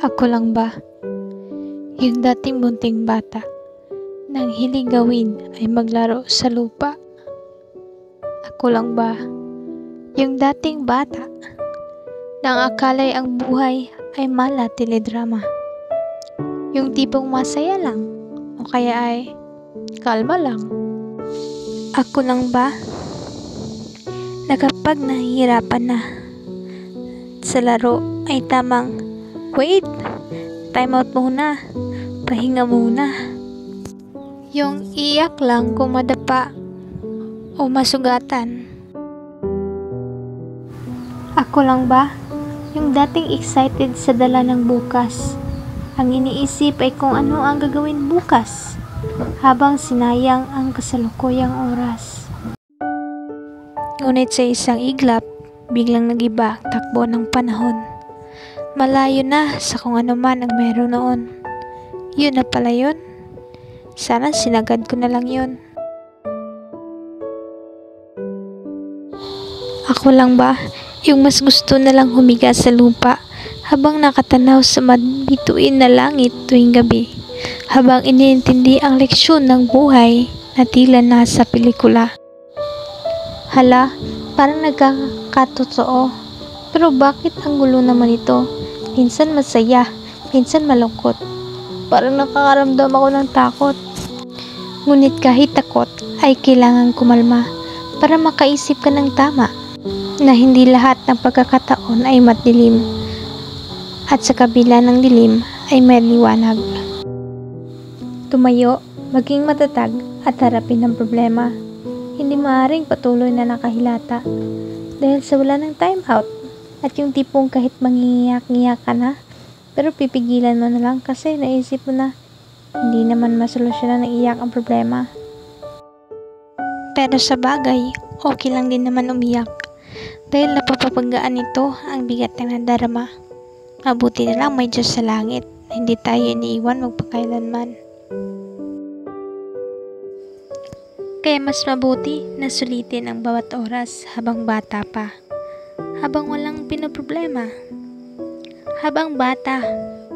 Ako lang ba, yung dating munting bata, nang hiling gawin ay maglaro sa lupa? Ako lang ba, yung dating bata, nang akalay ang buhay ay mala teledrama? Yung tipong masaya lang, o kaya ay kalma lang? Ako lang ba, na kapag nahihirapan na sa laro ay tamang, wait, time out muna, pahinga muna. Yung iyak lang kung madapa o masugatan. Ako lang ba, yung dating excited sa dala ng bukas? Ang iniisip ay kung ano ang gagawin bukas, habang sinayang ang kasalukuyang oras. Ngunit sa isang iglap, biglang nagiba ang takbo ng panahon. Malayo na sa kung ano man ang meron noon. Yun na pala yun. Sana sinagad ko na lang yun. Ako lang ba, yung mas gusto na lang humiga sa lupa habang nakatanaw sa mabituin na langit tuwing gabi, habang iniintindi ang leksyon ng buhay na tila nasa pelikula. Hala, parang nagkakatotoo. Pero bakit ang gulo naman ito? Minsan masaya, minsan malungkot. Parang nakakaramdam ako ng takot. Ngunit kahit takot ay kailangan kumalma para makaisip ka ng tama, na hindi lahat ng pagkakataon ay madilim at sa kabila ng dilim ay may liwanag. Tumayo, maging matatag at harapin ang problema. Hindi maaaring patuloy na nakahilata dahil sa wala ng time out, at yung tipong kahit mangingiyak-ngiyak ka na pero pipigilan mo na lang kasi naisip mo na hindi naman masolusyonan ng iyak ang problema. Pero sa bagay, okay lang din naman umiyak dahil napapabanggaan nito ang bigat ng nadarama. Mabuti na lang may Diyos sa langit na hindi tayo iniiwan magpakailanman. Kaya mas mabuti na sulitin ang bawat oras habang bata pa, habang walang pinoproblema. Habang bata,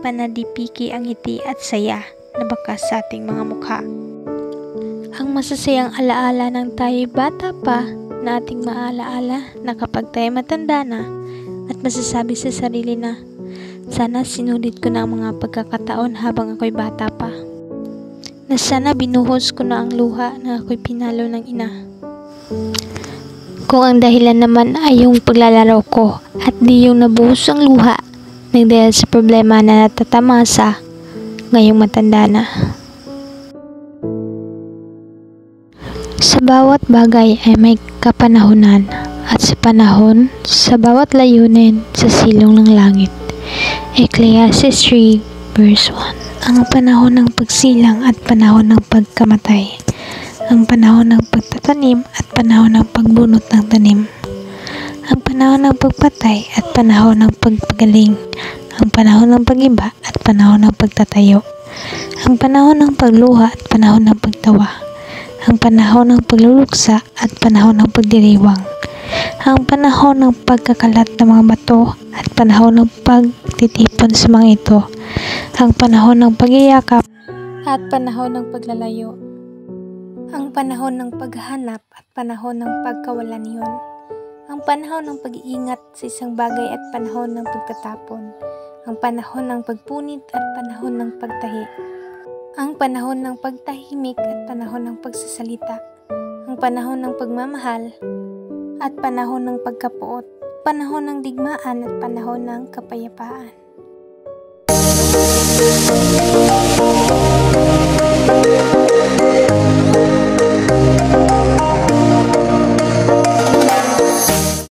panadipiki ang ngiti at saya na bakas sa ating mga mukha. Ang masasayang alaala ng tayo'y bata pa na ating maalaala na kapag tayo matanda na at masasabi sa sarili na sana sinulit ko na ang mga pagkakataon habang ako'y bata pa. Na sana binuhos ko na ang luha na ako'y pinalo ng ina. Kung ang dahilan naman ay yung paglalaro ko at di yung nabuhos ang luha nang dahil sa problema na natatamasa ngayong matanda na. Sa bawat bagay ay may kapanahunan, at sa panahon, sa bawat layunin sa silong ng langit. Ecclesiastes 3 verse 1. Ang panahon ng pagsilang at panahon ng pagkamatay. Ang panahon ng pagtatanim at panahon ng pagbunot ng tanim. Ang panahon ng pagpatay at panahon ng pagpagaling. Ang panahon ng pag-iba at panahon ng pagtatayo. Ang panahon ng pagluha at panahon ng pagtawa. Ang panahon ng pagluluksa at panahon ng pagdiriwang. Ang panahon ng pagkakalat ng mga bato at panahon ng pagtitipon sa mga ito. Ang panahon ng pag-iyakap at panahon ng paglalayo. Ang panahon ng paghahanap at panahon ng pagkawalan niyon. Ang panahon ng pag-iingat sa isang bagay at panahon ng pagtatapon. Ang panahon ng pagpunit at panahon ng pagtahi. Ang panahon ng pagtahimik at panahon ng pagsasalita. Ang panahon ng pagmamahal at panahon ng pagkapuot. Panahon ng digmaan at panahon ng kapayapaan.